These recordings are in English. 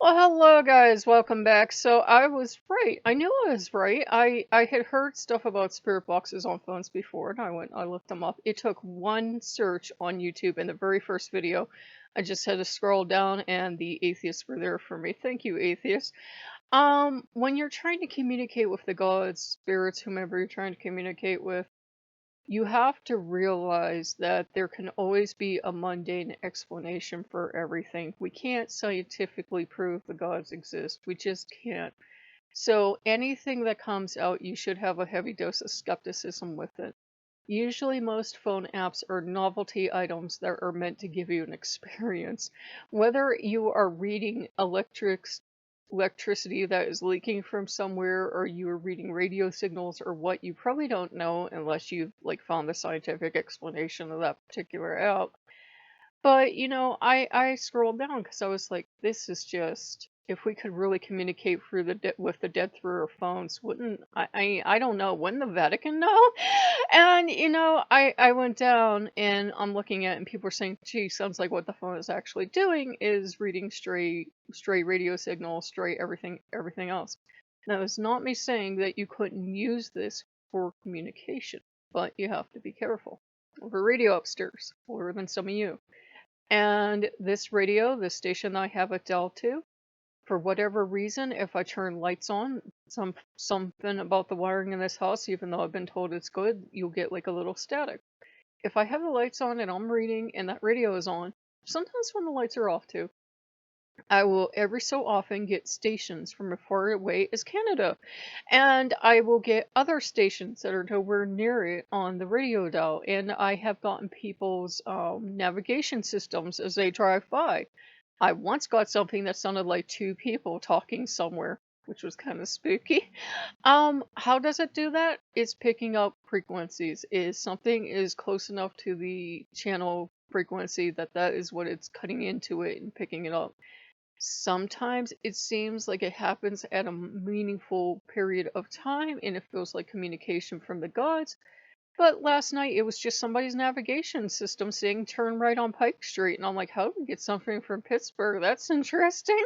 Well, hello guys, welcome back. So I was right. I knew I was right. I had heard stuff about spirit boxes on phones before, and I looked them up. It took one search on YouTube, and the very first video, I just had to scroll down, and the atheists were there for me. Thank you, atheists. When you're trying to communicate with the gods, spirits, whomever you're trying to communicate with, you have to realize that there can always be a mundane explanation for everything. We can't scientifically prove the gods exist. We just can't. So anything that comes out, you should have a heavy dose of skepticism with it. Usually most phone apps are novelty items that are meant to give you an experience. Whether you are reading electricity that is leaking from somewhere, or you are reading radio signals, or what, you probably don't know unless you've found the scientific explanation of that particular app. But I scrolled down because I was like, this is just, if we could really communicate through with the dead through our phones, wouldn't I don't know, wouldn't the Vatican know? And I went down and I'm looking at it, and people are saying, gee, sounds like what the phone is actually doing is reading stray radio signals, stray everything else. Now, it's not me saying that you couldn't use this for communication, but you have to be careful. I have a radio upstairs, older than some of you. And this radio, this station that I have it dialed to, for whatever reason, if I turn lights on, something about the wiring in this house, even though I've been told it's good, you'll get like a little static. If I have the lights on and I'm reading and that radio is on, sometimes when the lights are off too, I will every so often get stations from as far away as Canada. And I will get other stations that are nowhere near it on the radio dial. And I have gotten people's navigation systems as they drive by. I once got something that sounded like two people talking somewhere, which was kind of spooky. How does it do that? It's picking up frequencies. Is something is close enough to the channel frequency that is what it's cutting into it and picking it up. Sometimes it seems like it happens at a meaningful period of time and it feels like communication from the gods. But last night it was just somebody's navigation system saying turn right on Pike Street. And I'm like, how do we get something from Pittsburgh? That's interesting.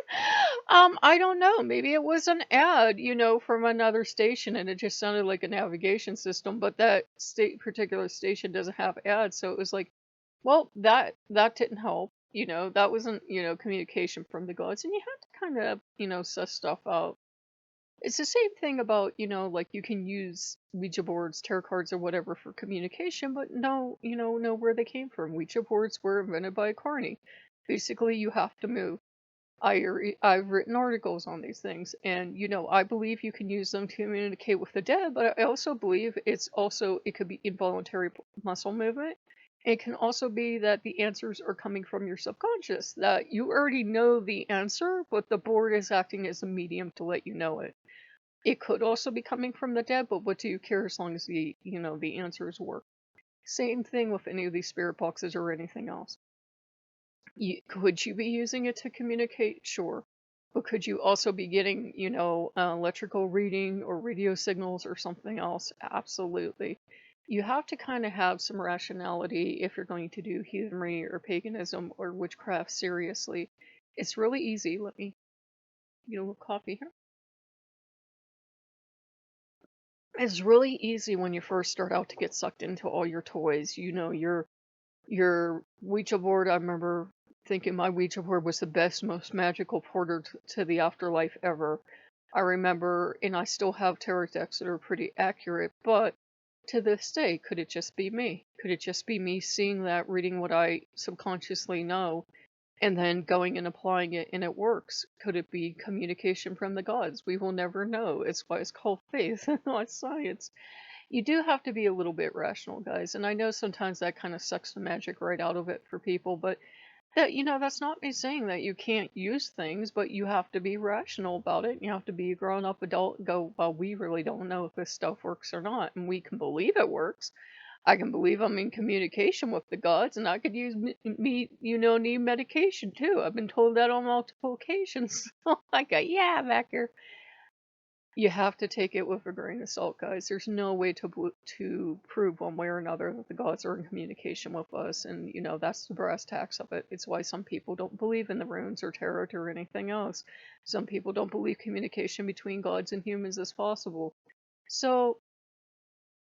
I don't know. Maybe it was an ad, from another station and it just sounded like a navigation system, but that particular station doesn't have ads. So it was like, well, that didn't help. That wasn't, communication from the gods. And you have to kind of, suss stuff out. It's the same thing about, like you can use Ouija boards, tarot cards, or whatever for communication, but know where they came from. Ouija boards were invented by Carney. Basically, you have to move. I've written articles on these things, and I believe you can use them to communicate with the dead, but I also believe it could be involuntary muscle movement. It can also be that the answers are coming from your subconscious, that you already know the answer, but the board is acting as a medium to let you know it. It could also be coming from the dead, but what do you care as long as the answers work? Same thing with any of these spirit boxes or anything else. Could you be using it to communicate? Sure. But could you also be getting, electrical reading or radio signals or something else? Absolutely. You have to kind of have some rationality if you're going to do heathenry or paganism or witchcraft seriously. It's really easy. Let me get a little coffee here. It's really easy when you first start out to get sucked into all your toys. Your Ouija board, I remember thinking my Ouija board was the best, most magical portal to the afterlife ever. I remember, and I still have tarot decks that are pretty accurate, but to this day, could it just be me? Could it just be me seeing that, reading what I subconsciously know, and then going and applying it and it works? Could it be communication from the gods? We will never know. It's why it's called faith, not science. You do have to be a little bit rational, guys, and I know sometimes that kind of sucks the magic right out of it for people, but that's not me saying that you can't use things, but you have to be rational about it. You have to be a grown-up adult and go, well, we really don't know if this stuff works or not, and we can believe it works. I can believe I'm in communication with the gods, and I could use need medication too. I've been told that on multiple occasions. So I go, yeah, back here. You have to take it with a grain of salt, guys. There's no way to prove one way or another that the gods are in communication with us, and that's the brass tacks of it. It's why some people don't believe in the runes or tarot or anything else. Some people don't believe communication between gods and humans is possible. So,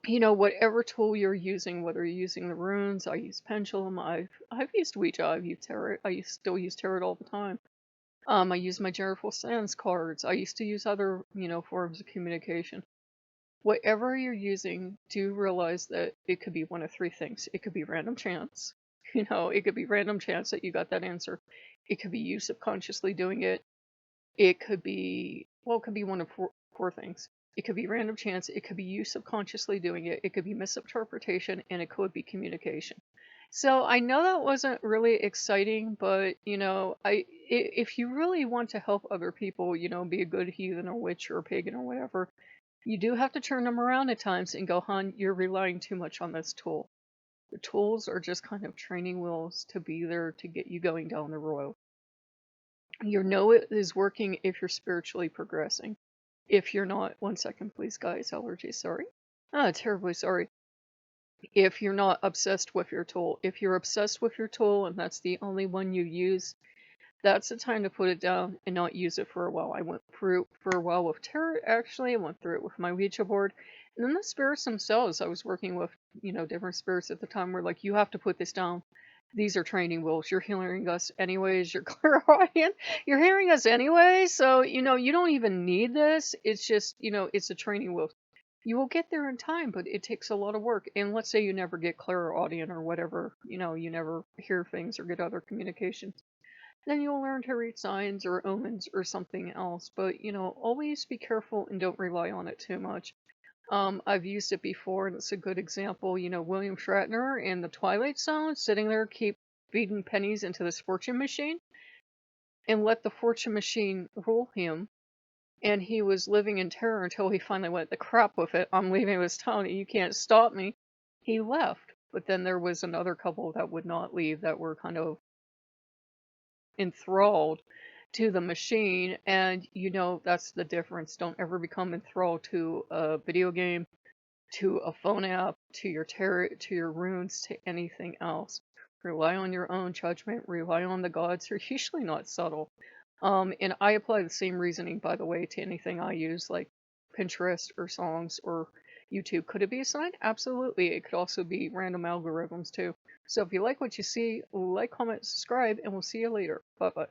whatever tool you're using, whether you're using the runes, I use pendulum, I've used Ouija, I've used tarot, still use tarot all the time. I use my Jeriful Sands cards. I used to use other, forms of communication. Whatever you're using, do realize that it could be one of three things. It could be random chance. It could be random chance that you got that answer. It could be you subconsciously doing it. It could be, well, it could be one of four things. It could be random chance. It could be you subconsciously doing it. It could be misinterpretation, and it could be communication. So I know that wasn't really exciting, but if you really want to help other people, be a good heathen or witch or pagan or whatever, you do have to turn them around at times and go, "Hon, you're relying too much on this tool." The tools are just kind of training wheels to be there to get you going down the road. You know it is working if you're spiritually progressing. If you're not, one second, please, guys. Allergy, sorry. Terribly sorry. If you're not obsessed with your tool. If you're obsessed with your tool and that's the only one you use, that's the time to put it down and not use it for a while. I went through it for a while with tarot, actually. I went through it with my Ouija board. And then the spirits themselves, I was working with, different spirits at the time, were like, you have to put this down. These are training wheels. You're hearing us anyways. You're clairaudient. You're hearing us anyway. So, you don't even need this. It's just, it's a training wheel. You will get there in time, but it takes a lot of work. And let's say you never get clairaudient or whatever, you never hear things or get other communications. Then you'll learn to read signs or omens or something else. But, always be careful and don't rely on it too much. I've used it before, and it's a good example. William Shatner in The Twilight Zone, sitting there, keep feeding pennies into this fortune machine, and let the fortune machine rule him. And he was living in terror until he finally went, the crap with it. I'm leaving this town. You can't stop me. He left. But then there was another couple that would not leave, that were kind of enthralled to the machine, and that's the difference. Don't ever become enthralled to a video game, to a phone app, to your tarot, to your runes, to anything else. Rely on your own judgment, rely on the gods. They're usually not subtle. And I apply the same reasoning, by the way, to anything I use, like Pinterest or songs or YouTube. Could it be a sign? Absolutely. It could also be random algorithms too. So if you like what you see, like, comment, subscribe, and we'll see you later. Bye bye.